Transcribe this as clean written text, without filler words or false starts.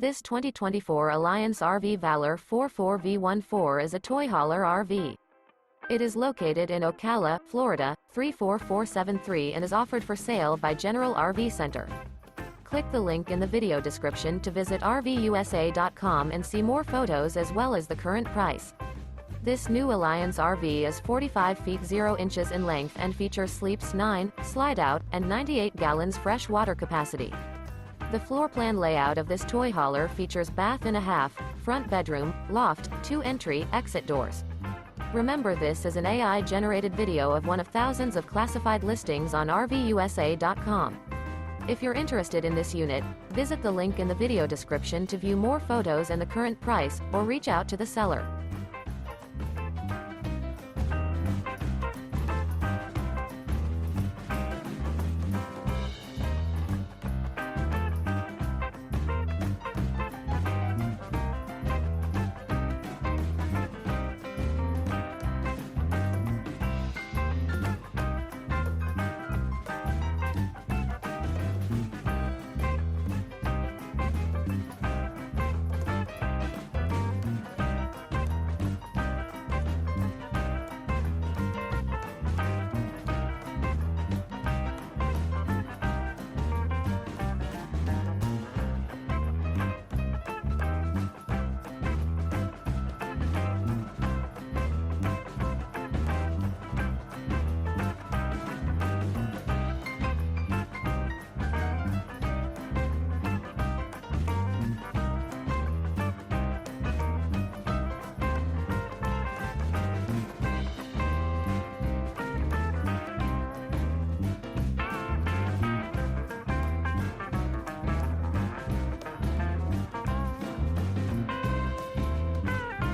This 2024 Alliance RV Valor 44V14 is a toy hauler RV. It is located in Ocala, Florida, 34473 and is offered for sale by General RV Center. Click the link in the video description to visit RVUSA.com and see more photos as well as the current price. This new Alliance RV is 45 feet 0 inches in length and features sleeps 9, slide-out, and 98 gallons fresh water capacity. The floor plan layout of this toy hauler features bath and a half, front bedroom, loft, 2 entry/exit doors. Remember, this is an AI-generated video of one of thousands of classified listings on RVUSA.com. If you're interested in this unit, visit the link in the video description to view more photos and the current price, or reach out to the seller.